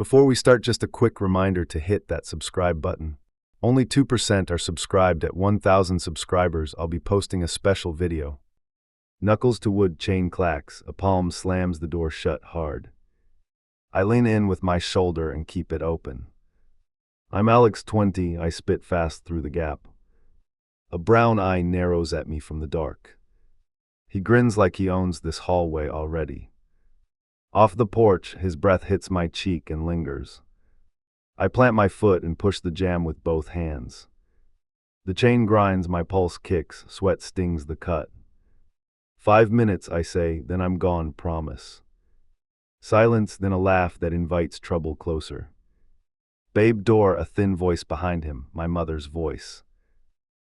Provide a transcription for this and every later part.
Before we start, just a quick reminder to hit that subscribe button. Only 2% are subscribed. At 1,000 subscribers, I'll be posting a special video. Knuckles to wood, chain clacks, a palm slams the door shut hard. I lean in with my shoulder and keep it open. I'm Alex 20, I spit fast through the gap. A brown eye narrows at me from the dark. He grins like he owns this hallway already. Off the porch, his breath hits my cheek and lingers. I plant my foot and push the jam with both hands. The chain grinds, my pulse kicks, sweat stings the cut. 5 minutes, I say, then I'm gone, promise. Silence, then a laugh that invites trouble closer. Babe door, a thin voice behind him, my mother's voice.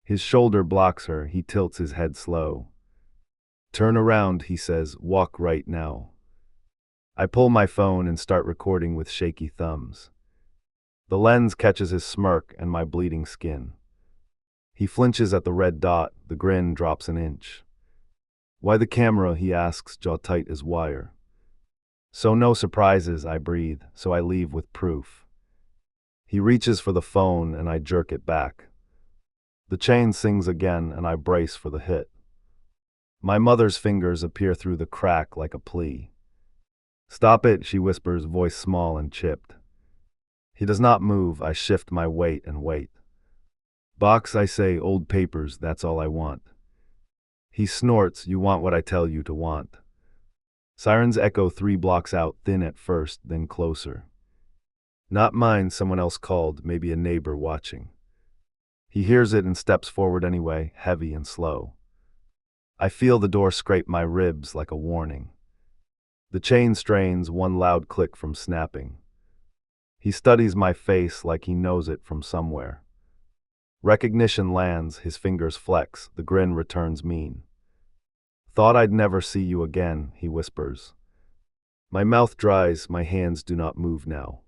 His shoulder blocks her, he tilts his head slow. Turn around, he says, walk right now. I pull my phone and start recording with shaky thumbs. The lens catches his smirk and my bleeding skin. He flinches at the red dot, the grin drops an inch. Why the camera, he asks, jaw tight as wire. So no surprises, I breathe, so I leave with proof. He reaches for the phone and I jerk it back. The chain sings again and I brace for the hit. My mother's fingers appear through the crack like a plea. Stop it, she whispers, voice small and chipped. He does not move, I shift my weight and wait. Box, I say, old papers, that's all I want. He snorts, you want what I tell you to want. Sirens echo 3 blocks out, thin at first, then closer. Not mine, someone else called, maybe a neighbor watching. He hears it and steps forward anyway, heavy and slow. I feel the door scrape my ribs like a warning. The chain strains, one loud click from snapping. He studies my face like he knows it from somewhere. Recognition lands, his fingers flex, the grin returns mean. Thought I'd never see you again, he whispers. My mouth dries, my hands do not move now.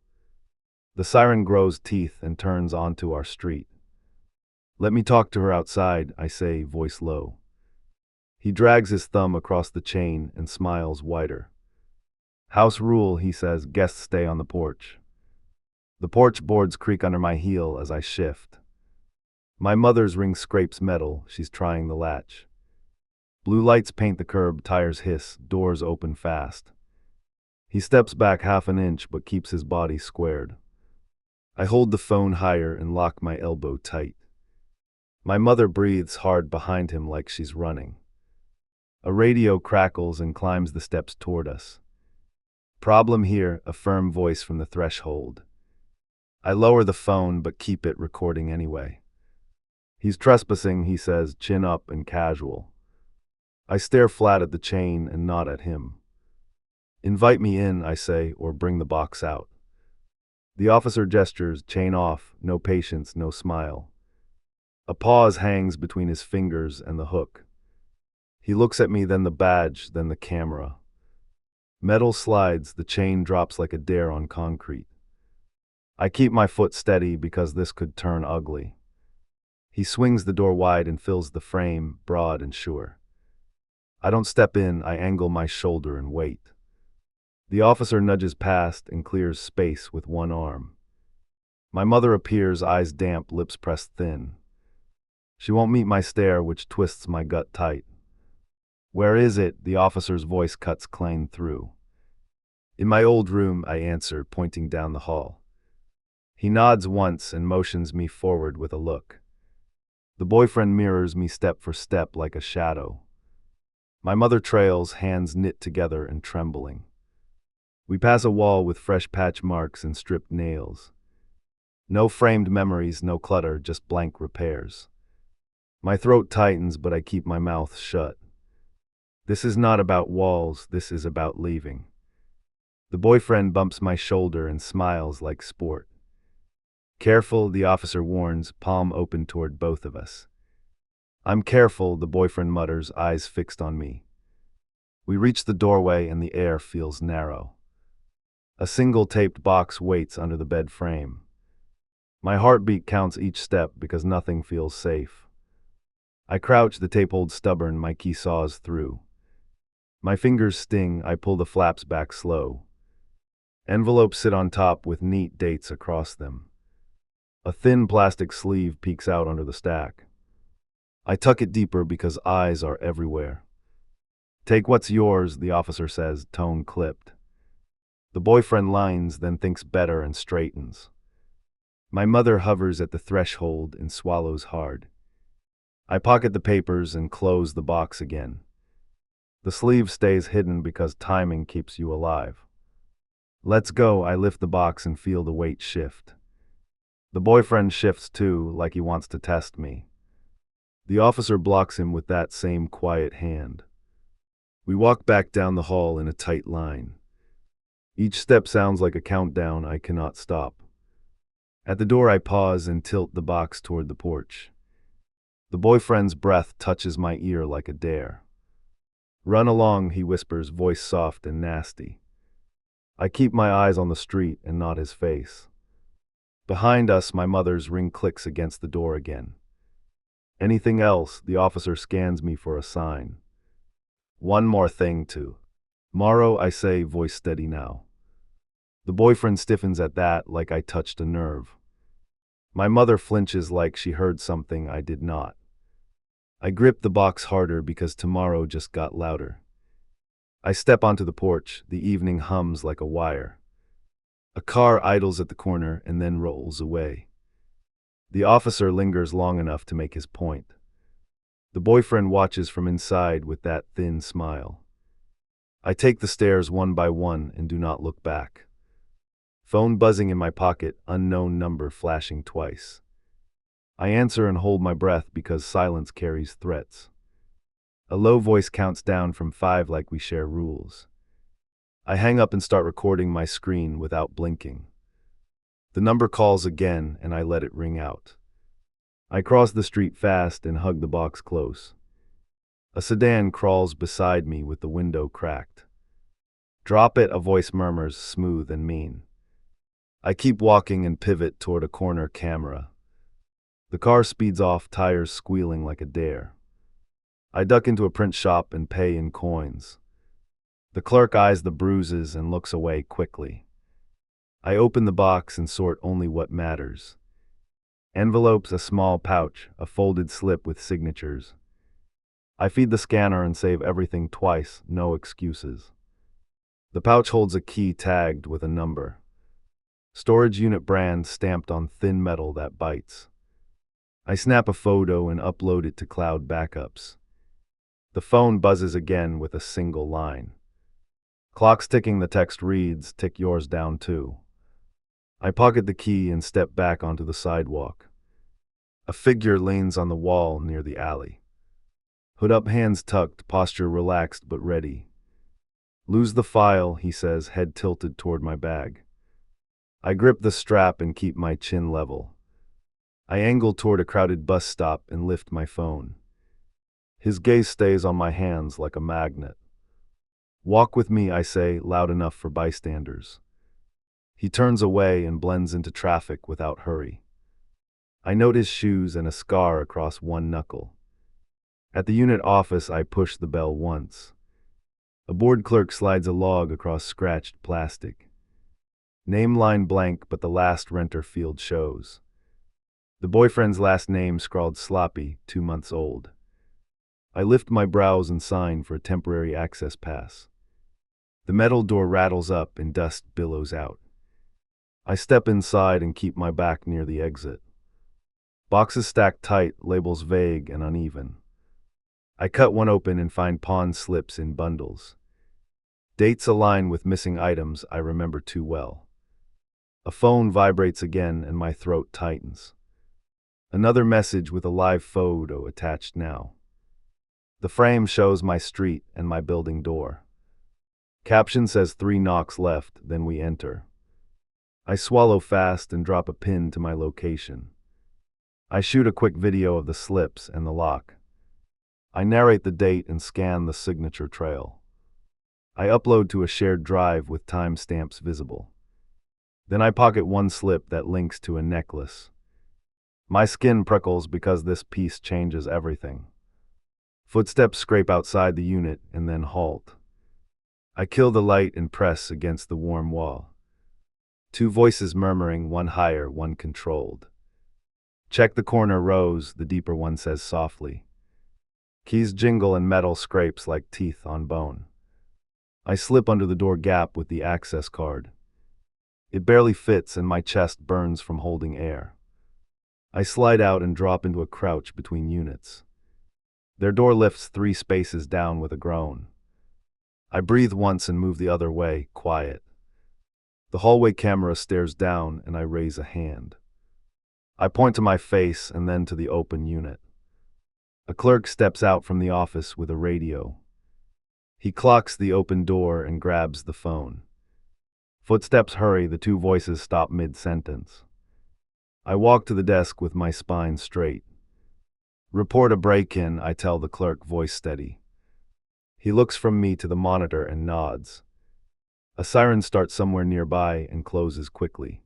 The siren grows teeth and turns onto our street. Let me talk to her outside, I say, voice low. He drags his thumb across the chain and smiles wider. House rule, he says, guests stay on the porch. The porch boards creak under my heel as I shift. My mother's ring scrapes metal, she's trying the latch. Blue lights paint the curb, tires hiss, doors open fast. He steps back half an inch but keeps his body squared. I hold the phone higher and lock my elbow tight. My mother breathes hard behind him like she's running. A radio crackles and climbs the steps toward us. Problem here, a firm voice from the threshold. I lower the phone but keep it recording anyway. He's trespassing, he says, chin up and casual. I stare flat at the chain and nod at him. Invite me in, I say, or bring the box out. The officer gestures, chain off, no patience, no smile. A pause hangs between his fingers and the hook. He looks at me, then the badge, then the camera. Metal slides, the chain drops like a dare on concrete. I keep my foot steady because this could turn ugly. He swings the door wide and fills the frame, broad and sure. I don't step in, I angle my shoulder and wait. The officer nudges past and clears space with one arm. My mother appears, eyes damp, lips pressed thin. She won't meet my stare, which twists my gut tight. Where is it? The officer's voice cuts clean through. In my old room, I answer, pointing down the hall. He nods once and motions me forward with a look. The boyfriend mirrors me step for step like a shadow. My mother trails, hands knit together and trembling. We pass a wall with fresh patch marks and stripped nails. No framed memories, no clutter, just blank repairs. My throat tightens, but I keep my mouth shut. This is not about walls, this is about leaving. The boyfriend bumps my shoulder and smiles like sport. Careful, the officer warns, palm open toward both of us. I'm careful, the boyfriend mutters, eyes fixed on me. We reach the doorway and the air feels narrow. A single taped box waits under the bed frame. My heartbeat counts each step because nothing feels safe. I crouch, the tape holds stubborn, my key saws through. My fingers sting, I pull the flaps back slow. Envelopes sit on top with neat dates across them. A thin plastic sleeve peeks out under the stack. I tuck it deeper because eyes are everywhere. "Take what's yours," the officer says, tone clipped. The boyfriend lines, then thinks better and straightens. My mother hovers at the threshold and swallows hard. I pocket the papers and close the box again. The sleeve stays hidden because timing keeps you alive. "Let's go." I lift the box and feel the weight shift. The boyfriend shifts too, like he wants to test me. The officer blocks him with that same quiet hand. We walk back down the hall in a tight line. Each step sounds like a countdown I cannot stop. At the door I pause and tilt the box toward the porch. The boyfriend's breath touches my ear like a dare. "Run along," he whispers, voice soft and nasty. I keep my eyes on the street and not his face. Behind us, my mother's ring clicks against the door again. "Anything else?" The officer scans me for a sign. "One more thing, too." "Morrow," I say, voice steady now. The boyfriend stiffens at that, like I touched a nerve. My mother flinches like she heard something I did not. I grip the box harder because tomorrow just got louder. I step onto the porch, the evening hums like a wire. A car idles at the corner and then rolls away. The officer lingers long enough to make his point. The boyfriend watches from inside with that thin smile. I take the stairs one by one and do not look back. Phone buzzing in my pocket, unknown number flashing twice. I answer and hold my breath because silence carries threats. A low voice counts down from 5 like we share rules. I hang up and start recording my screen without blinking. The number calls again and I let it ring out. I cross the street fast and hug the box close. A sedan crawls beside me with the window cracked. "Drop it," a voice murmurs, smooth and mean. I keep walking and pivot toward a corner camera. The car speeds off, tires squealing like a dare. I duck into a print shop and pay in coins. The clerk eyes the bruises and looks away quickly. I open the box and sort only what matters. Envelopes, a small pouch, a folded slip with signatures. I feed the scanner and save everything twice, no excuses. The pouch holds a key tagged with a number. Storage unit brand stamped on thin metal that bites. I snap a photo and upload it to cloud backups. The phone buzzes again with a single line. "Clock's ticking," the text reads, "Tick yours down too." I pocket the key and step back onto the sidewalk. A figure leans on the wall near the alley. Hood up, hands tucked, posture relaxed but ready. "Lose the file," he says, head tilted toward my bag. I grip the strap and keep my chin level. I angle toward a crowded bus stop and lift my phone. His gaze stays on my hands like a magnet. "Walk with me," I say, loud enough for bystanders. He turns away and blends into traffic without hurry. I note his shoes and a scar across one knuckle. At the unit office, I push the bell once. A board clerk slides a log across scratched plastic. Name line blank, but the last renter field shows. The boyfriend's last name scrawled sloppy, 2 months old. I lift my brows and sign for a temporary access pass. The metal door rattles up and dust billows out. I step inside and keep my back near the exit. Boxes stacked tight, labels vague and uneven. I cut one open and find pawn slips in bundles. Dates align with missing items I remember too well. A phone vibrates again and my throat tightens. Another message with a live photo attached now. The frame shows my street and my building door. Caption says 3 knocks left, then we enter. I swallow fast and drop a pin to my location. I shoot a quick video of the slips and the lock. I narrate the date and scan the signature trail. I upload to a shared drive with timestamps visible. Then I pocket one slip that links to a necklace. My skin prickles because this piece changes everything. Footsteps scrape outside the unit and then halt. I kill the light and press against the warm wall. Two voices murmuring, one higher, one controlled. Check the corner rows, the deeper one says softly. Keys jingle and metal scrapes like teeth on bone. I slip under the door gap with the access card. It barely fits and my chest burns from holding air. I slide out and drop into a crouch between units. Their door lifts 3 spaces down with a groan. I breathe once and move the other way, quiet. The hallway camera stares down and I raise a hand. I point to my face and then to the open unit. A clerk steps out from the office with a radio. He clocks the open door and grabs the phone. Footsteps hurry, the two voices stop mid-sentence. I walk to the desk with my spine straight. Report a break-in, I tell the clerk, voice steady. He looks from me to the monitor and nods. A siren starts somewhere nearby and closes quickly.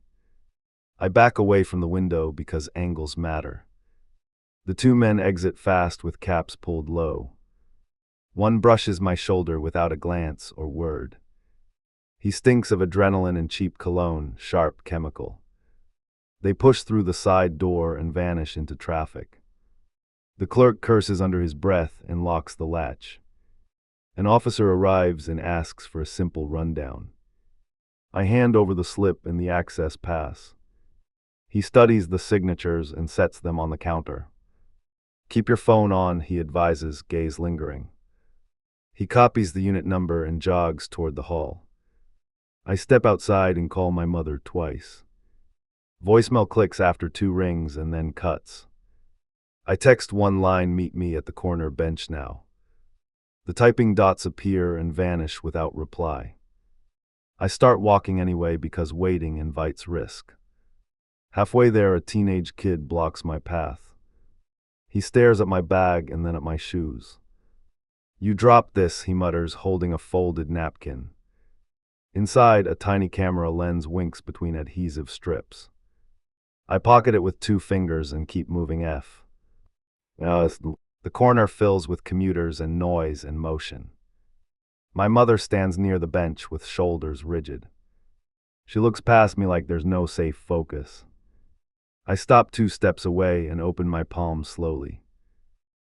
I back away from the window because angles matter. The 2 men exit fast with caps pulled low. One brushes my shoulder without a glance or word. He stinks of adrenaline and cheap cologne, sharp chemical. They push through the side door and vanish into traffic. The clerk curses under his breath and locks the latch. An officer arrives and asks for a simple rundown. I hand over the slip and the access pass. He studies the signatures and sets them on the counter. Keep your phone on, he advises, gaze lingering. He copies the unit number and jogs toward the hall. I step outside and call my mother twice. Voicemail clicks after 2 rings and then cuts. I text one line, meet me at the corner bench now. The typing dots appear and vanish without reply. I start walking anyway because waiting invites risk. Halfway there, a teenage kid blocks my path. He stares at my bag and then at my shoes. You dropped this, he mutters, holding a folded napkin. Inside, a tiny camera lens winks between adhesive strips. I pocket it with 2 fingers and keep moving F. The corner fills with commuters and noise and motion. My mother stands near the bench with shoulders rigid. She looks past me like there's no safe focus. I stop 2 steps away and open my palm slowly.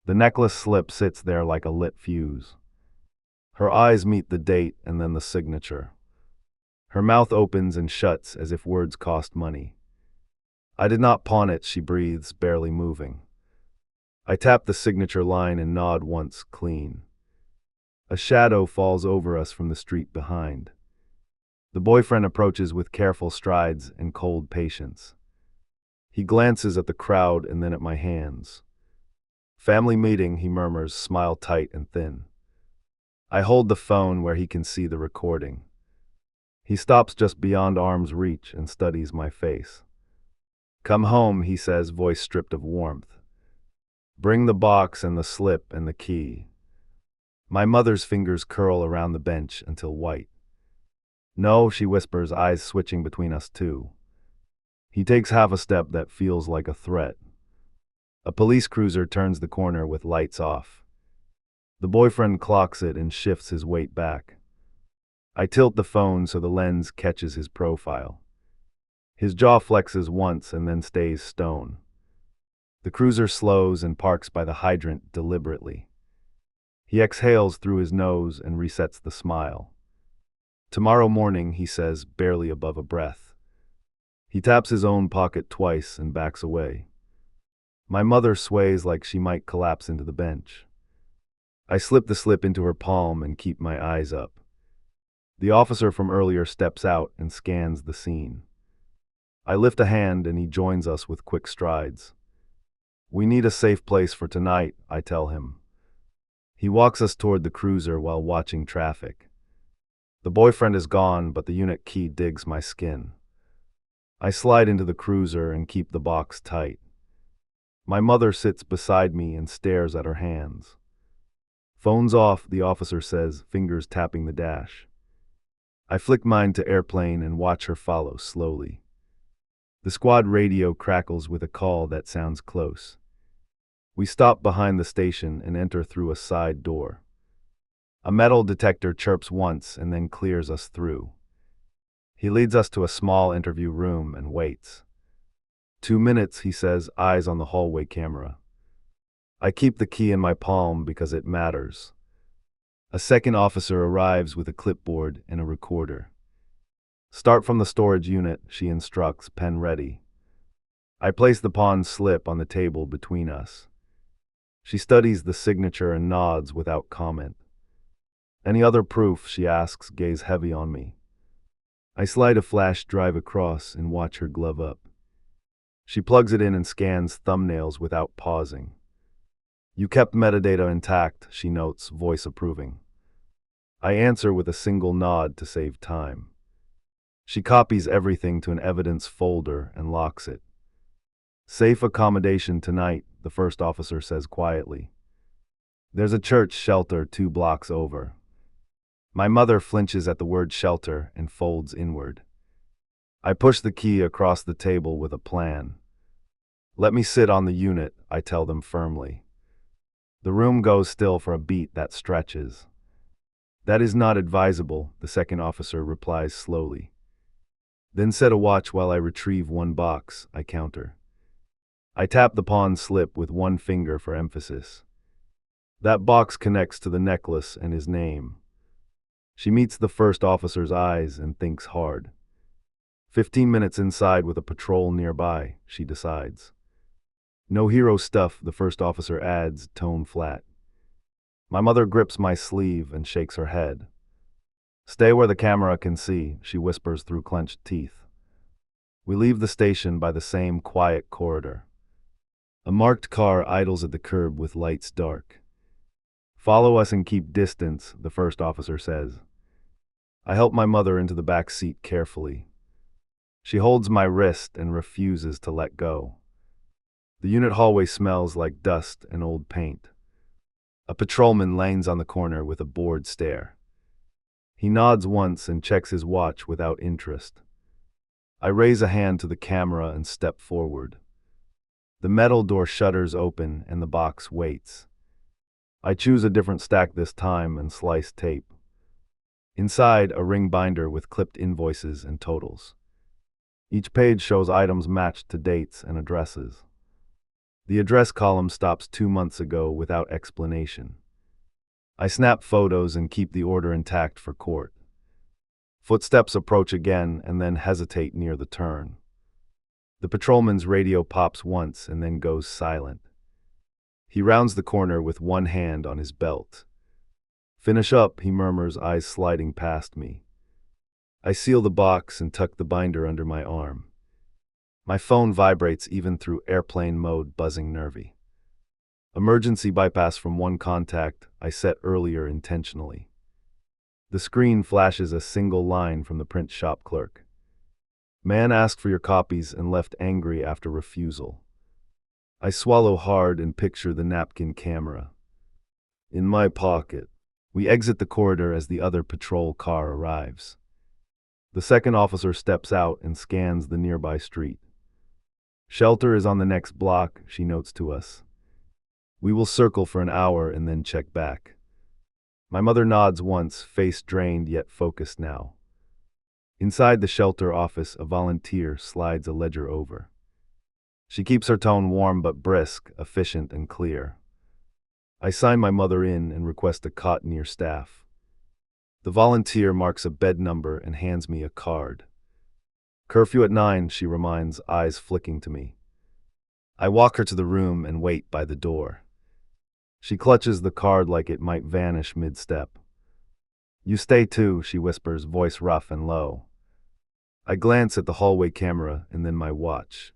The necklace slip sits there like a lit fuse. Her eyes meet the date and then the signature. Her mouth opens and shuts as if words cost money. I did not pawn it, she breathes, barely moving. I tap the signature line and nod once, clean. A shadow falls over us from the street behind. The boyfriend approaches with careful strides and cold patience. He glances at the crowd and then at my hands. Family meeting, he murmurs, smile tight and thin. I hold the phone where he can see the recording. He stops just beyond arm's reach and studies my face. Come home, he says, voice stripped of warmth. Bring the box and the slip and the key. My mother's fingers curl around the bench until white. No, she whispers, eyes switching between us 2. He takes half a step that feels like a threat. A police cruiser turns the corner with lights off. The boyfriend clocks it and shifts his weight back. I tilt the phone so the lens catches his profile. His jaw flexes once and then stays stone. The cruiser slows and parks by the hydrant deliberately. He exhales through his nose and resets the smile. Tomorrow morning, he says, barely above a breath. He taps his own pocket twice and backs away. My mother sways like she might collapse into the bench. I slip the slip into her palm and keep my eyes up. The officer from earlier steps out and scans the scene. I lift a hand and he joins us with quick strides. We need a safe place for tonight, I tell him. He walks us toward the cruiser while watching traffic. The boyfriend is gone, but the unit key digs my skin. I slide into the cruiser and keep the box tight. My mother sits beside me and stares at her hands. Phone's off, the officer says, fingers tapping the dash. I flick mine to airplane and watch her follow slowly. The squad radio crackles with a call that sounds close. We stop behind the station and enter through a side door. A metal detector chirps once and then clears us through. He leads us to a small interview room and waits. 2 minutes, he says, eyes on the hallway camera. I keep the key in my palm because it matters. A second officer arrives with a clipboard and a recorder. Start from the storage unit, she instructs, pen ready. I place the pawn slip on the table between us. She studies the signature and nods without comment. Any other proof, she asks, gaze heavy on me. I slide a flash drive across and watch her glove up. She plugs it in and scans thumbnails without pausing. You kept metadata intact, she notes, voice approving. I answer with a single nod to save time. She copies everything to an evidence folder and locks it. Safe accommodation tonight, the first officer says quietly. There's a church shelter 2 blocks over. My mother flinches at the word shelter and folds inward. I push the key across the table with a plan. Let me sit on the unit, I tell them firmly. The room goes still for a beat that stretches. That is not advisable, the second officer replies slowly. Then set a watch while I retrieve 1 box, I counter. I tap the pawn slip with 1 finger for emphasis. That box connects to the necklace and his name. She meets the first officer's eyes and thinks hard. 15 minutes inside with a patrol nearby, she decides. No hero stuff, the first officer adds, tone flat. My mother grips my sleeve and shakes her head. Stay where the camera can see, she whispers through clenched teeth. We leave the station by the same quiet corridor. A marked car idles at the curb with lights dark. Follow us and keep distance, the first officer says. I help my mother into the back seat carefully. She holds my wrist and refuses to let go. The unit hallway smells like dust and old paint. A patrolman lanes on the corner with a bored stare. He nods once and checks his watch without interest. I raise a hand to the camera and step forward. The metal door shutters open and the box waits. I choose a different stack this time and slice tape. Inside, a ring binder with clipped invoices and totals. Each page shows items matched to dates and addresses. The address column stops 2 months ago without explanation. I snap photos and keep the order intact for court. Footsteps approach again and then hesitate near the turn. The patrolman's radio pops once and then goes silent. He rounds the corner with 1 hand on his belt. Finish up, he murmurs, eyes sliding past me. I seal the box and tuck the binder under my arm. My phone vibrates even through airplane mode, buzzing nervy. Emergency bypass from 1 contact I set earlier intentionally. The screen flashes a single line from the print shop clerk. Man asked for your copies and left angry after refusal. I swallow hard and picture the napkin camera. In my pocket. We exit the corridor as the other patrol car arrives. The second officer steps out and scans the nearby street. Shelter is on the next block, she notes to us. We will circle for an hour and then check back. My mother nods once, face drained yet focused now. Inside the shelter office, a volunteer slides a ledger over. She keeps her tone warm but brisk, efficient and clear. I sign my mother in and request a cot near staff. The volunteer marks a bed number and hands me a card. Curfew at 9, she reminds, eyes flicking to me. I walk her to the room and wait by the door. She clutches the card like it might vanish mid-step. You stay too, she whispers, voice rough and low. I glance at the hallway camera and then my watch.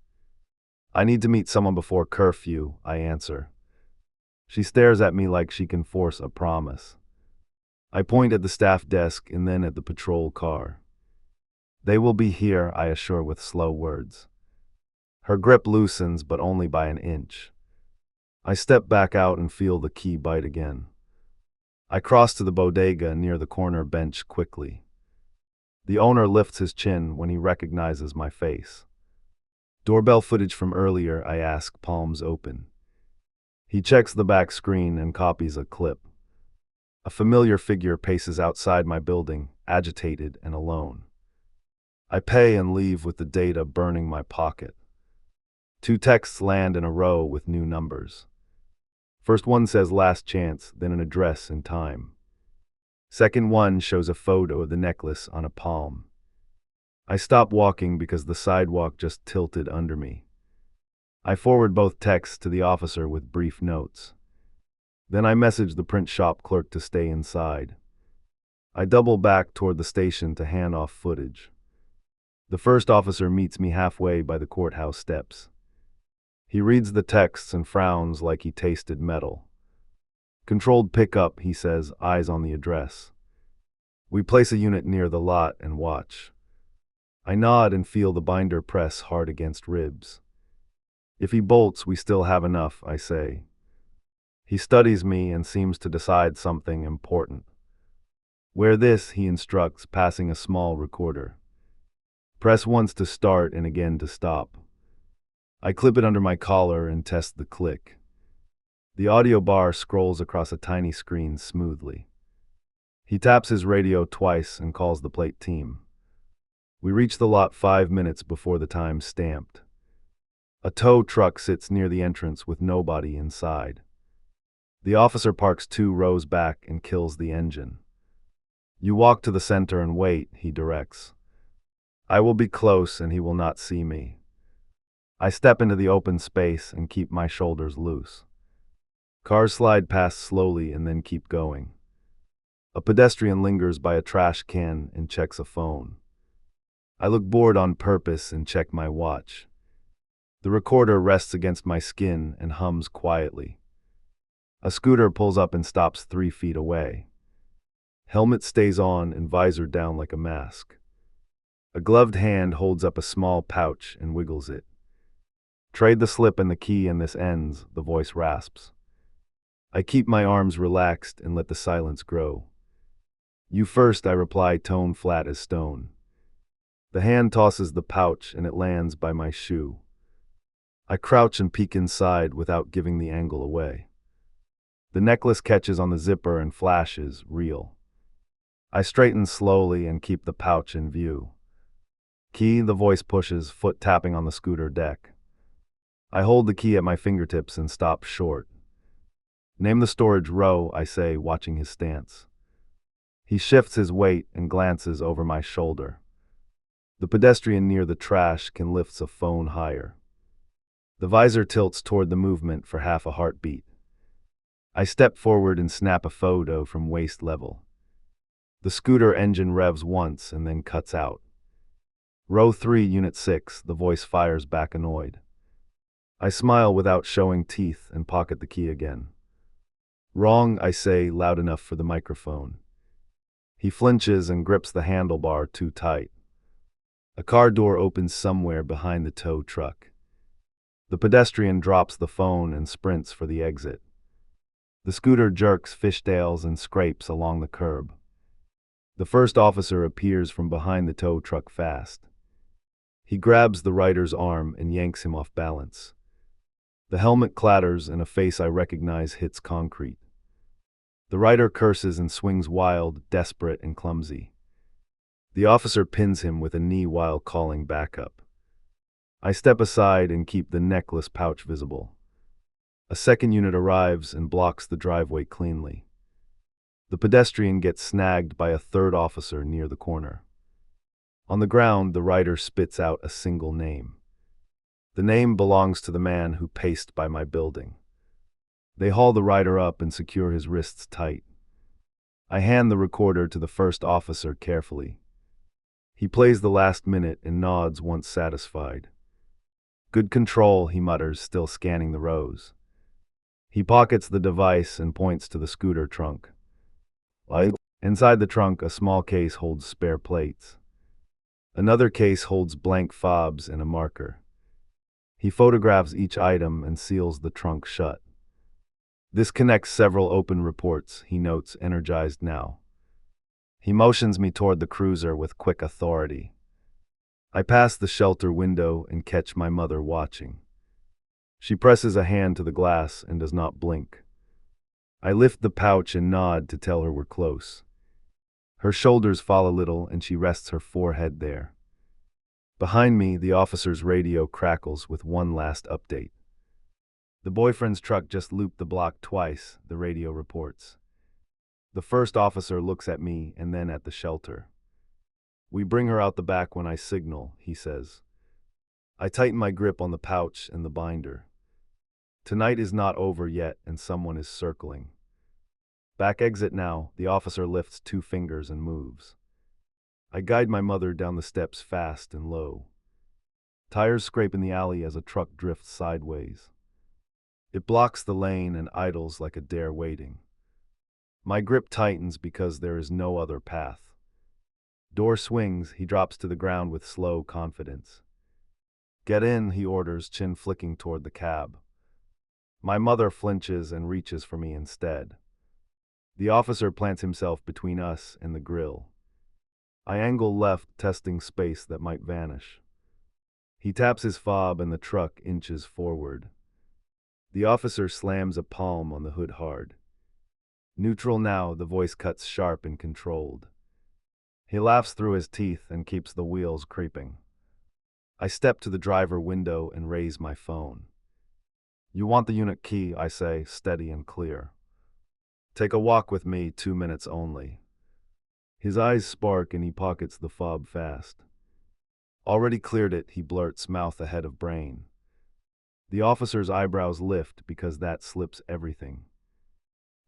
I need to meet someone before curfew, I answer. She stares at me like she can force a promise. I point at the staff desk and then at the patrol car. They will be here, I assure with slow words. Her grip loosens, but only by an inch. I step back out and feel the key bite again. I cross to the bodega near the corner bench quickly. The owner lifts his chin when he recognizes my face. Doorbell footage from earlier, I ask, palms open. He checks the back screen and copies a clip. A familiar figure paces outside my building, agitated and alone. I pay and leave with the data burning my pocket. 2 texts land in a row with new numbers. First one says last chance, then an address and time. Second one shows a photo of the necklace on a palm. I stop walking because the sidewalk just tilted under me. I forward both texts to the officer with brief notes. Then I message the print shop clerk to stay inside. I double back toward the station to hand off footage. The first officer meets me halfway by the courthouse steps. He reads the texts and frowns like he tasted metal. Controlled pickup, he says, eyes on the address. We place a unit near the lot and watch. I nod and feel the binder press hard against ribs. If he bolts, we still have enough, I say. He studies me and seems to decide something important. Wear this, he instructs, passing a small recorder. Press once to start and again to stop. I clip it under my collar and test the click. The audio bar scrolls across a tiny screen smoothly. He taps his radio twice and calls the plate team. We reach the lot 5 minutes before the time stamped. A tow truck sits near the entrance with nobody inside. The officer parks 2 rows back and kills the engine. You walk to the center and wait, he directs. I will be close and he will not see me. I step into the open space and keep my shoulders loose. Cars slide past slowly and then keep going. A pedestrian lingers by a trash can and checks a phone. I look bored on purpose and check my watch. The recorder rests against my skin and hums quietly. A scooter pulls up and stops 3 feet away. Helmet stays on and visor down like a mask. A gloved hand holds up a small pouch and wiggles it. Trade the slip and the key and this ends, the voice rasps. I keep my arms relaxed and let the silence grow. You first, I reply, tone flat as stone. The hand tosses the pouch and it lands by my shoe. I crouch and peek inside without giving the angle away. The necklace catches on the zipper and flashes, real. I straighten slowly and keep the pouch in view. Key, the voice pushes, foot tapping on the scooter deck. I hold the key at my fingertips and stop short. Name the storage row, I say, watching his stance. He shifts his weight and glances over my shoulder. The pedestrian near the trash can lift a phone higher. The visor tilts toward the movement for half a heartbeat. I step forward and snap a photo from waist level. The scooter engine revs once and then cuts out. Row 3, Unit 6, the voice fires back annoyed. I smile without showing teeth and pocket the key again. Wrong, I say, loud enough for the microphone. He flinches and grips the handlebar too tight. A car door opens somewhere behind the tow truck. The pedestrian drops the phone and sprints for the exit. The scooter jerks fishtails and scrapes along the curb. The first officer appears from behind the tow truck fast. He grabs the rider's arm and yanks him off balance. The helmet clatters and a face I recognize hits concrete. The rider curses and swings wild, desperate, and clumsy. The officer pins him with a knee while calling backup. I step aside and keep the necklace pouch visible. A second unit arrives and blocks the driveway cleanly. The pedestrian gets snagged by a third officer near the corner. On the ground, the rider spits out a single name. The name belongs to the man who paced by my building. They haul the rider up and secure his wrists tight. I hand the recorder to the first officer carefully. He plays the last minute and nods once satisfied. Good control, he mutters, still scanning the rows. He pockets the device and points to the scooter trunk. Inside the trunk, a small case holds spare plates. Another case holds blank fobs and a marker. He photographs each item and seals the trunk shut. This connects several open reports, he notes, energized now. He motions me toward the cruiser with quick authority. I pass the shelter window and catch my mother watching. She presses a hand to the glass and does not blink. I lift the pouch and nod to tell her we're close. Her shoulders fall a little and she rests her forehead there. Behind me, the officer's radio crackles with one last update. The boyfriend's truck just looped the block twice, the radio reports. The first officer looks at me and then at the shelter. We bring her out the back when I signal, he says. I tighten my grip on the pouch and the binder. Tonight is not over yet and someone is circling. Back exit now, the officer lifts 2 fingers and moves. I guide my mother down the steps fast and low. Tires scrape in the alley as a truck drifts sideways. It blocks the lane and idles like a dare waiting. My grip tightens because there is no other path. Door swings, he drops to the ground with slow confidence. Get in, he orders, chin flicking toward the cab. My mother flinches and reaches for me instead. The officer plants himself between us and the grill. I angle left, testing space that might vanish. He taps his fob and the truck inches forward. The officer slams a palm on the hood hard. Neutral now, the voice cuts sharp and controlled. He laughs through his teeth and keeps the wheels creeping. I step to the driver window and raise my phone. You want the unit key, I say, steady and clear. Take a walk with me, 2 minutes only. His eyes spark and he pockets the fob fast. Already cleared it, he blurts, mouth ahead of brain. The officer's eyebrows lift because that slips everything.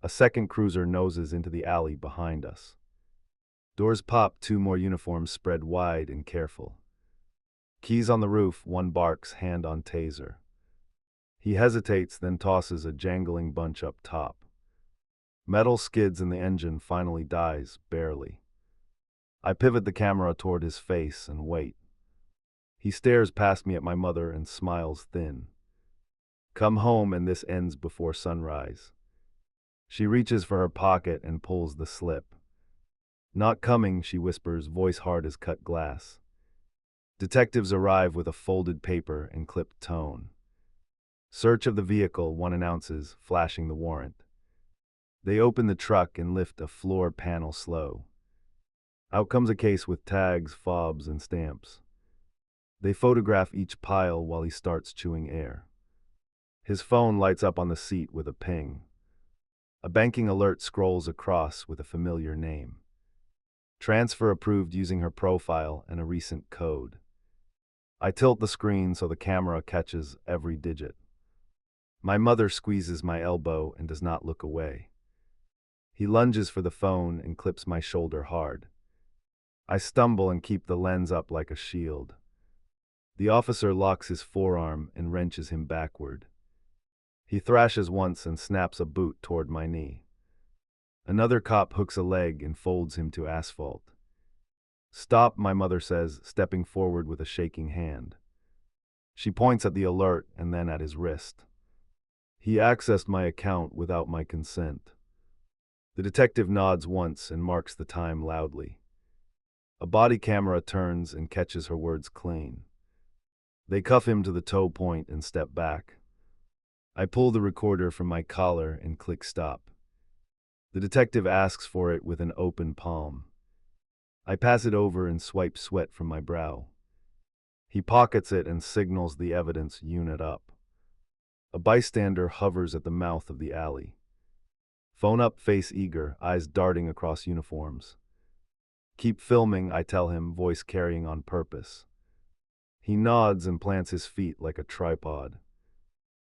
A second cruiser noses into the alley behind us. Doors pop, 2 more uniforms spread wide and careful. Keys on the roof, one barks, hand on taser. He hesitates, then tosses a jangling bunch up top. Metal skids and the engine finally dies, barely. I pivot the camera toward his face and wait. He stares past me at my mother and smiles thin. Come home and this ends before sunrise. She reaches for her pocket and pulls the slip. Not coming, she whispers, voice hard as cut glass. Detectives arrive with a folded paper and clipped tone. Search of the vehicle, one announces, flashing the warrant. They open the truck and lift a floor panel slow. Out comes a case with tags, fobs, and stamps. They photograph each pile while he starts chewing air. His phone lights up on the seat with a ping. A banking alert scrolls across with a familiar name. Transfer approved using her profile and a recent code. I tilt the screen so the camera catches every digit. My mother squeezes my elbow and does not look away. He lunges for the phone and clips my shoulder hard. I stumble and keep the lens up like a shield. The officer locks his forearm and wrenches him backward. He thrashes once and snaps a boot toward my knee. Another cop hooks a leg and folds him to asphalt. Stop, my mother says, stepping forward with a shaking hand. She points at the alert and then at his wrist. He accessed my account without my consent. The detective nods once and marks the time loudly. A body camera turns and catches her words clean. They cuff him to the tow point and step back. I pull the recorder from my collar and click stop. The detective asks for it with an open palm. I pass it over and swipe sweat from my brow. He pockets it and signals the evidence unit up. A bystander hovers at the mouth of the alley. Phone up, face eager, eyes darting across uniforms. Keep filming, I tell him, voice carrying on purpose. He nods and plants his feet like a tripod.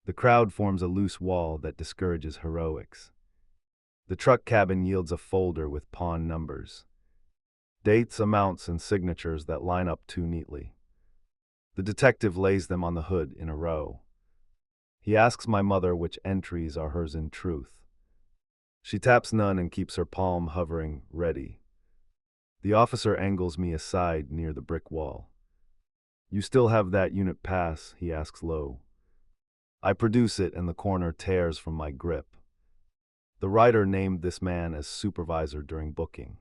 The crowd forms a loose wall that discourages heroics. The truck cabin yields a folder with pawn numbers. Dates, amounts, and signatures that line up too neatly. The detective lays them on the hood in a row. He asks my mother which entries are hers in truth. She taps none and keeps her palm hovering, ready. The officer angles me aside near the brick wall. You still have that unit pass, he asks low. I produce it and the corner tears from my grip. The writer named this man as supervisor during booking.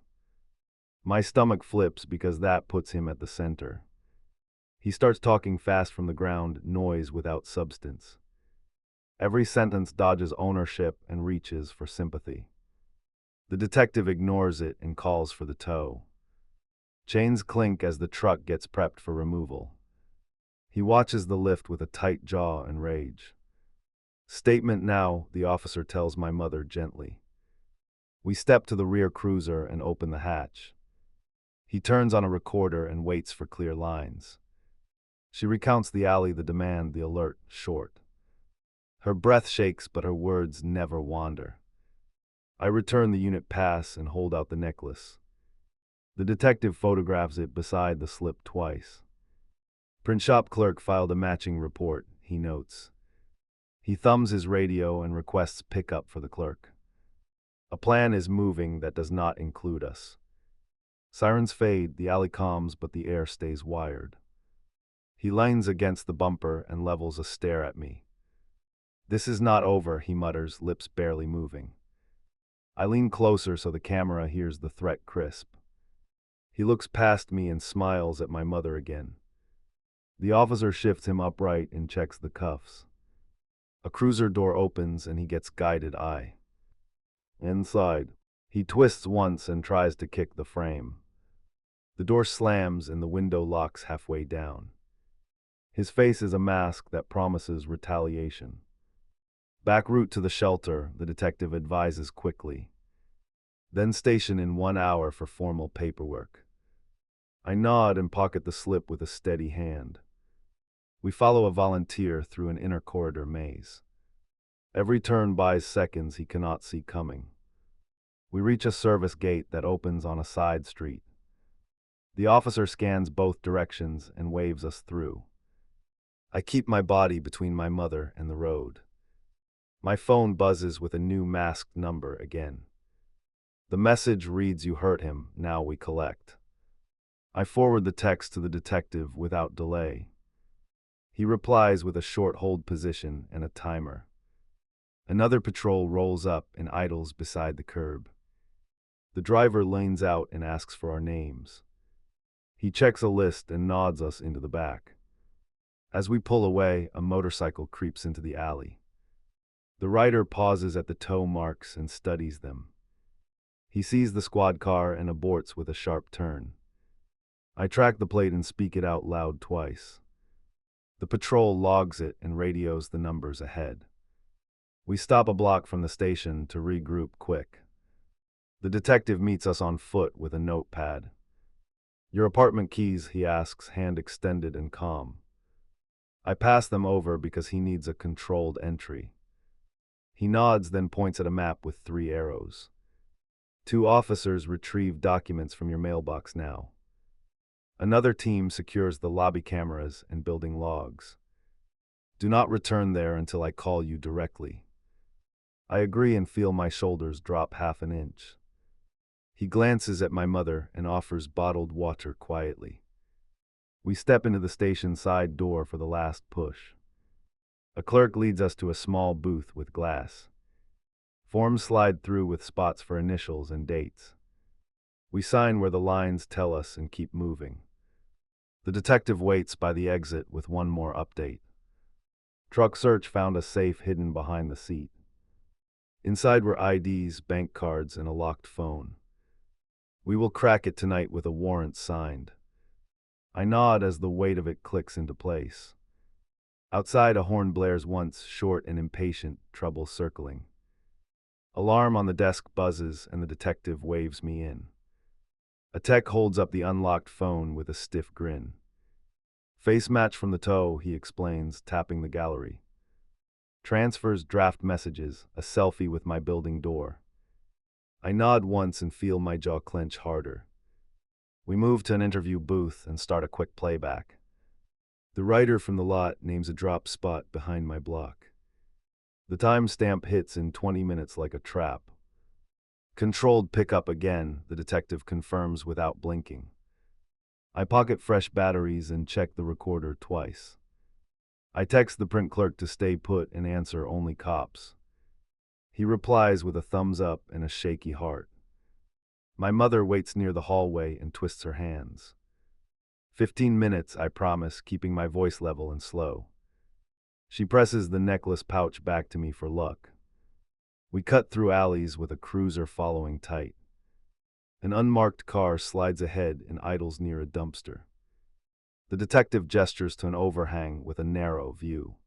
My stomach flips because that puts him at the center. He starts talking fast from the ground, noise without substance. Every sentence dodges ownership and reaches for sympathy. The detective ignores it and calls for the tow. Chains clink as the truck gets prepped for removal. He watches the lift with a tight jaw and rage. "Statement now," the officer tells my mother gently. We step to the rear cruiser and open the hatch. He turns on a recorder and waits for clear lines. She recounts the alley, the demand, the alert, short. Her breath shakes, but her words never wander. I return the unit pass and hold out the necklace. The detective photographs it beside the slip twice. Print shop clerk filed a matching report, he notes. He thumbs his radio and requests pickup for the clerk. A plan is moving that does not include us. Sirens fade, the alley calms, but the air stays wired. He leans against the bumper and levels a stare at me. "This is not over," he mutters, lips barely moving. I lean closer so the camera hears the threat crisp. He looks past me and smiles at my mother again. The officer shifts him upright and checks the cuffs. A cruiser door opens and he gets guided eye. Inside, he twists once and tries to kick the frame. The door slams and the window locks halfway down. His face is a mask that promises retaliation. "Back route to the shelter," the detective advises quickly. "Then station in 1 hour for formal paperwork." I nod and pocket the slip with a steady hand. We follow a volunteer through an inner corridor maze. Every turn buys seconds he cannot see coming. We reach a service gate that opens on a side street. The officer scans both directions and waves us through. I keep my body between my mother and the road. My phone buzzes with a new masked number again. The message reads, "You hurt him, now we collect." I forward the text to the detective without delay. He replies with a short hold position and a timer. Another patrol rolls up and idles beside the curb. The driver leans out and asks for our names. He checks a list and nods us into the back. As we pull away, a motorcycle creeps into the alley. The rider pauses at the toe marks and studies them. He sees the squad car and aborts with a sharp turn. I track the plate and speak it out loud twice. The patrol logs it and radios the numbers ahead. We stop a block from the station to regroup quick. The detective meets us on foot with a notepad. "Your apartment keys?" he asks, hand extended and calm. I pass them over because he needs a controlled entry. He nods, then points at a map with 3 arrows. "2 officers retrieve documents from your mailbox now. Another team secures the lobby cameras and building logs. Do not return there until I call you directly." I agree and feel my shoulders drop half an inch. He glances at my mother and offers bottled water quietly. We step into the station side door for the last push. A clerk leads us to a small booth with glass. Forms slide through with spots for initials and dates. We sign where the lines tell us and keep moving. The detective waits by the exit with one more update. Truck search found a safe hidden behind the seat. Inside were IDs, bank cards, and a locked phone. We will crack it tonight with a warrant signed. I nod as the weight of it clicks into place. Outside, a horn blares once, short and impatient, trouble circling. Alarm on the desk buzzes and the detective waves me in. A tech holds up the unlocked phone with a stiff grin. "Face match from the toe," he explains, tapping the gallery. Transfers, draft messages, a selfie with my building door. I nod once and feel my jaw clench harder. We move to an interview booth and start a quick playback. The writer from the lot names a drop spot behind my block. The timestamp hits in 20 minutes like a trap. "Controlled pickup again," the detective confirms without blinking. I pocket fresh batteries and check the recorder twice. I text the print clerk to stay put and answer only cops. He replies with a thumbs up and a shaky heart. My mother waits near the hallway and twists her hands. 15 minutes, I promise, keeping my voice level and slow. She presses the necklace pouch back to me for luck. We cut through alleys with a cruiser following tight. An unmarked car slides ahead and idles near a dumpster. The detective gestures to an overhang with a narrow view.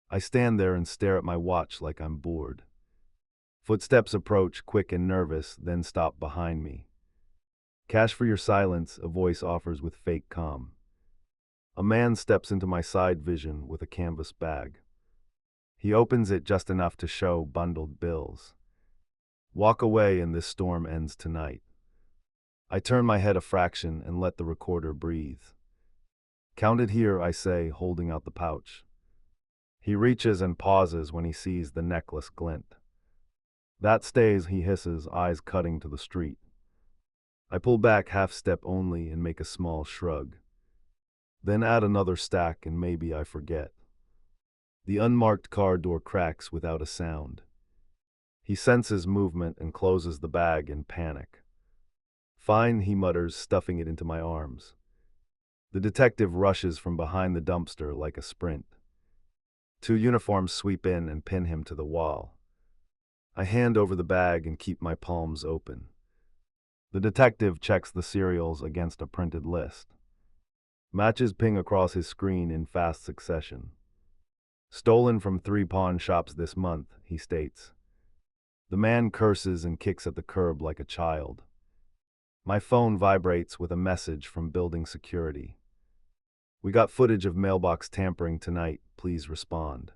I stand there and stare at my watch like I'm bored. Footsteps approach, quick and nervous, then stop behind me. Cash for your silence, a voice offers with fake calm. A man steps into my side vision with a canvas bag. He opens it just enough to show bundled bills. Walk away and this storm ends tonight. I turn my head a fraction and let the recorder breathe. Count it here, I say, holding out the pouch. He reaches and pauses when he sees the necklace glint. That stays, he hisses, eyes cutting to the street. I pull back half step only and make a small shrug. Then add another stack and maybe I forget. The unmarked car door cracks without a sound. He senses movement and closes the bag in panic. Fine, he mutters, stuffing it into my arms. The detective rushes from behind the dumpster like a sprint. 2 uniforms sweep in and pin him to the wall. I hand over the bag and keep my palms open. The detective checks the serials against a printed list. Matches ping across his screen in fast succession. Stolen from 3 pawn shops this month, he states. The man curses and kicks at the curb like a child. My phone vibrates with a message from building security. We got footage of mailbox tampering tonight, please respond.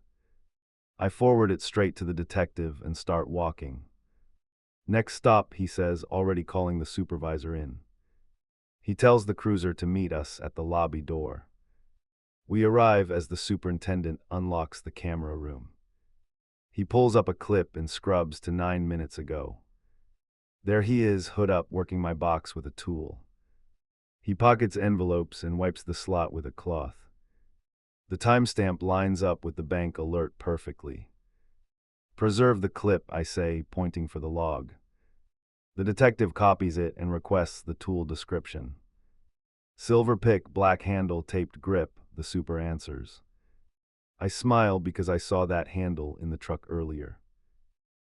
I forward it straight to the detective and start walking. Next stop, he says, already calling the supervisor in. He tells the cruiser to meet us at the lobby door. We arrive as the superintendent unlocks the camera room. He pulls up a clip and scrubs to 9 minutes ago. There he is, hood up, working my box with a tool. He pockets envelopes and wipes the slot with a cloth. The timestamp lines up with the bank alert perfectly. Preserve the clip, I say, pointing for the log. The detective copies it and requests the tool description. Silver pick, black handle, taped grip, the super answers. I smile because I saw that handle in the truck earlier.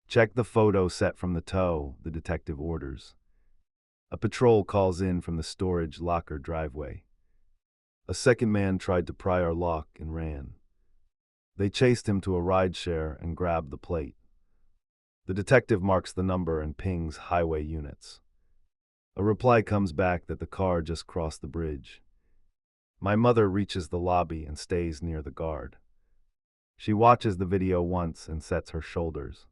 Check the photo set from the tow, the detective orders. A patrol calls in from the storage locker driveway. A second man tried to pry our lock and ran. They chased him to a rideshare and grabbed the plate. The detective marks the number and pings highway units. A reply comes back that the car just crossed the bridge. My mother reaches the lobby and stays near the guard. She watches the video once and sets her shoulders.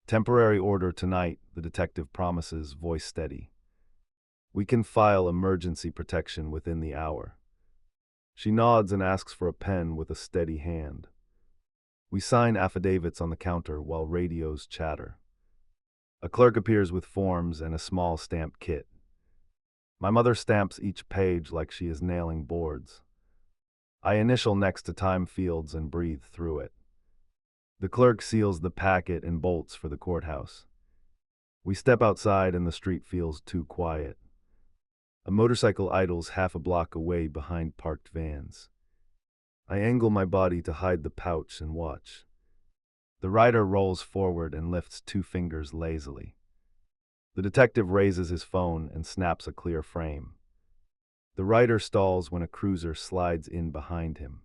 Temporary order tonight, the detective promises, voice steady. We can file emergency protection within the hour. She nods and asks for a pen with a steady hand. We sign affidavits on the counter while radios chatter. A clerk appears with forms and a small stamp kit. My mother stamps each page like she is nailing boards. I initial next to time fields and breathe through it. The clerk seals the packet and bolts for the courthouse. We step outside and the street feels too quiet. A motorcycle idles half a block away behind parked vans. I angle my body to hide the pouch and watch. The rider rolls forward and lifts 2 fingers lazily. The detective raises his phone and snaps a clear frame. The rider stalls when a cruiser slides in behind him.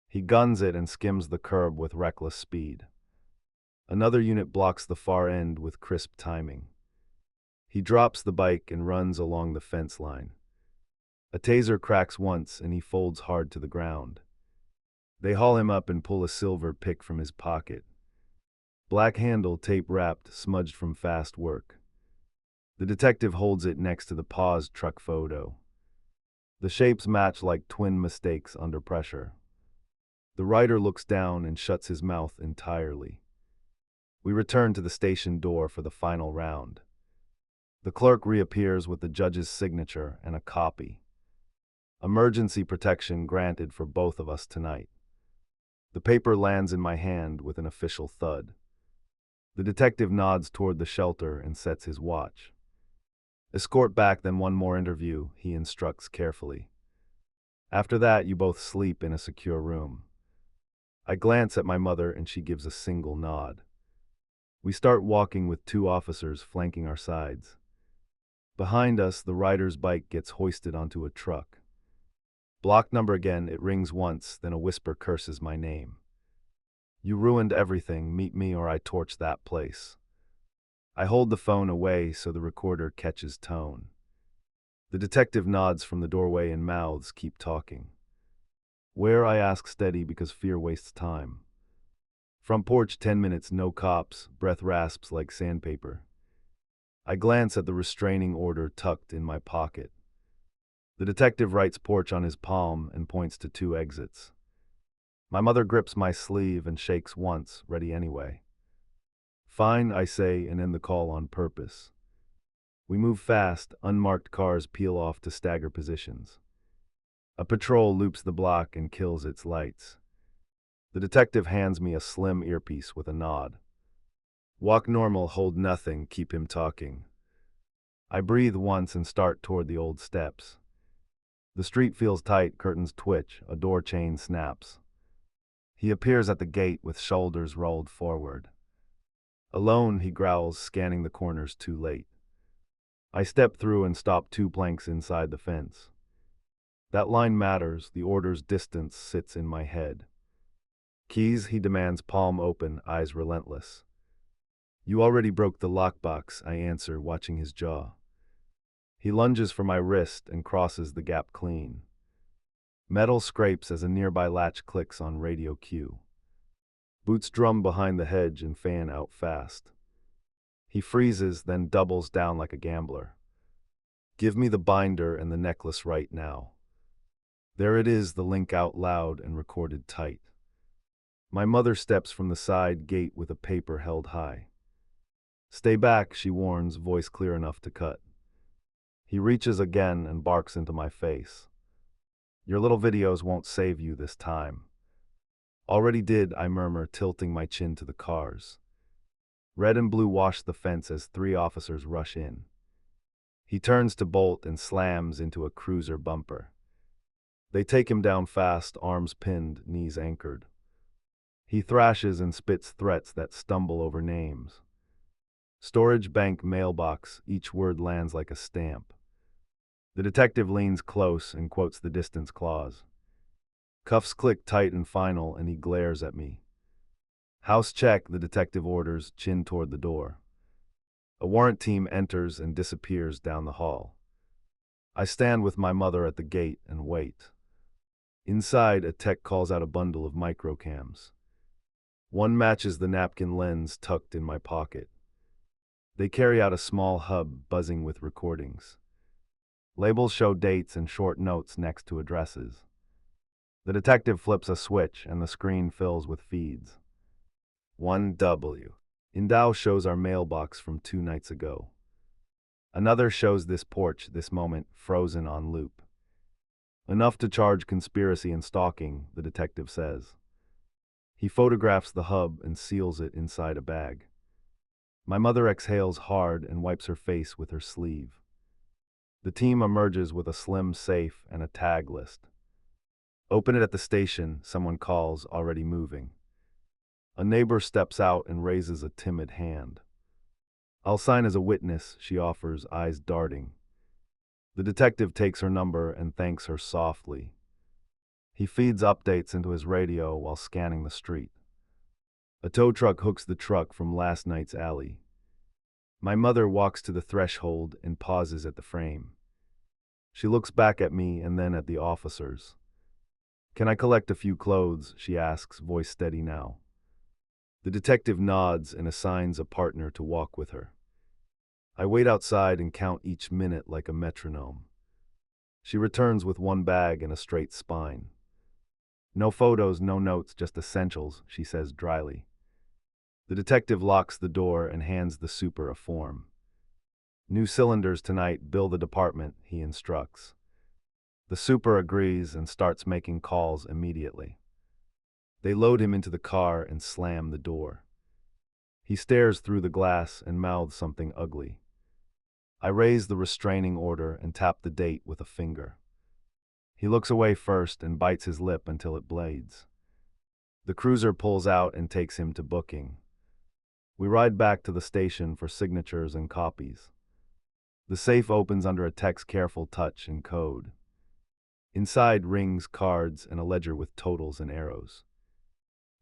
He guns it and skims the curb with reckless speed. Another unit blocks the far end with crisp timing. He drops the bike and runs along the fence line. A taser cracks once and he folds hard to the ground. They haul him up and pull a silver pick from his pocket. Black handle, tape wrapped, smudged from fast work. The detective holds it next to the paused truck photo. The shapes match like twin mistakes under pressure. The rider looks down and shuts his mouth entirely. We return to the station door for the final round. The clerk reappears with the judge's signature and a copy. Emergency protection granted for both of us tonight. The paper lands in my hand with an official thud. The detective nods toward the shelter and sets his watch. Escort back, then one more interview, he instructs carefully. After that, you both sleep in a secure room. I glance at my mother and she gives a single nod. We start walking with 2 officers flanking our sides. Behind us, the rider's bike gets hoisted onto a truck. Block number again, it rings once, then a whisper curses my name. You ruined everything, meet me or I torch that place. I hold the phone away so the recorder catches tone. The detective nods from the doorway and mouths keep talking. Where, I ask steady because fear wastes time. Front porch 10 minutes, no cops, breath rasps like sandpaper. I glance at the restraining order tucked in my pocket. The detective writes porch on his palm and points to 2 exits. My mother grips my sleeve and shakes once, ready anyway. Fine, I say and end the call on purpose. We move fast, unmarked cars peel off to stagger positions. A patrol loops the block and kills its lights. The detective hands me a slim earpiece with a nod. Walk normal, hold nothing, keep him talking. I breathe once and start toward the old steps. The street feels tight, curtains twitch, a door chain snaps. He appears at the gate with shoulders rolled forward. Alone, he growls, scanning the corners too late. I step through and stop 2 planks inside the fence. That line matters, the order's distance sits in my head. Keys, he demands, palm open, eyes relentless. You already broke the lockbox, I answer, watching his jaw. He lunges for my wrist and crosses the gap clean. Metal scrapes as a nearby latch clicks on radio cue. Boots drum behind the hedge and fan out fast. He freezes, then doubles down like a gambler. Give me the binder and the necklace right now. There it is, the link out loud and recorded tight. My mother steps from the side gate with a paper held high. Stay back, she warns, voice clear enough to cut. He reaches again and barks into my face. Your little videos won't save you this time. Already did, I murmur, tilting my chin to the cars. Red and blue wash the fence as 3 officers rush in. He turns to bolt and slams into a cruiser bumper. They take him down fast, arms pinned, knees anchored. He thrashes and spits threats that stumble over names. Storage bank mailbox, each word lands like a stamp. The detective leans close and quotes the distance clause. Cuffs click tight and final, and he glares at me. House check, the detective orders, chin toward the door. A warrant team enters and disappears down the hall. I stand with my mother at the gate and wait. Inside, a tech calls out a bundle of microcams. One matches the napkin lens tucked in my pocket. They carry out a small hub buzzing with recordings. Labels show dates and short notes next to addresses. The detective flips a switch and the screen fills with feeds. 1W. Indow shows our mailbox from 2 nights ago. Another shows this porch, this moment, frozen on loop. Enough to charge conspiracy and stalking, the detective says. He photographs the hub and seals it inside a bag. My mother exhales hard and wipes her face with her sleeve. The team emerges with a slim safe and a tag list. Open it at the station, someone calls, already moving. A neighbor steps out and raises a timid hand. I'll sign as a witness, she offers, eyes darting. The detective takes her number and thanks her softly. He feeds updates into his radio while scanning the street. A tow truck hooks the truck from last night's alley. My mother walks to the threshold and pauses at the frame. She looks back at me and then at the officers. Can I collect a few clothes, she asks, voice steady now. The detective nods and assigns a partner to walk with her. I wait outside and count each minute like a metronome. She returns with 1 bag and a straight spine. No photos, no notes, just essentials, she says dryly. The detective locks the door and hands the super a form. New cylinders tonight, bill the department, he instructs. The super agrees and starts making calls immediately. They load him into the car and slam the door. He stares through the glass and mouths something ugly. I raise the restraining order and tap the date with a finger. He looks away first and bites his lip until it blades. The cruiser pulls out and takes him to booking. We ride back to the station for signatures and copies. The safe opens under a tech's careful touch and code. Inside rings, cards, and a ledger with totals and arrows.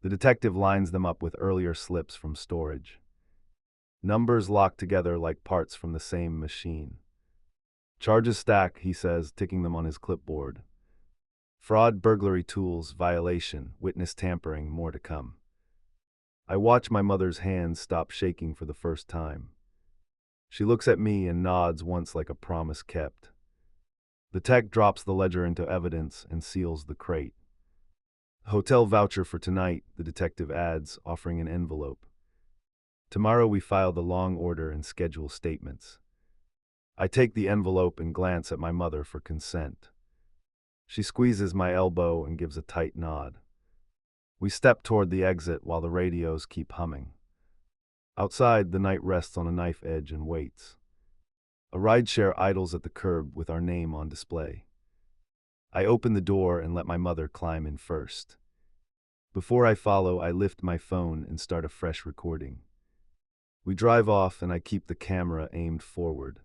The detective lines them up with earlier slips from storage. Numbers locked together like parts from the same machine. Charges stack, he says, ticking them on his clipboard. Fraud, burglary tools, violation, witness tampering, more to come. I watch my mother's hands stop shaking for the first time. She looks at me and nods once like a promise kept. The tech drops the ledger into evidence and seals the crate. Hotel voucher for tonight, the detective adds, offering an envelope. Tomorrow we file the long order and schedule statements. I take the envelope and glance at my mother for consent. She squeezes my elbow and gives a tight nod. We step toward the exit while the radios keep humming. Outside, the night rests on a knife edge and waits. A rideshare idles at the curb with our name on display. I open the door and let my mother climb in first. Before I follow, I lift my phone and start a fresh recording. We drive off and I keep the camera aimed forward.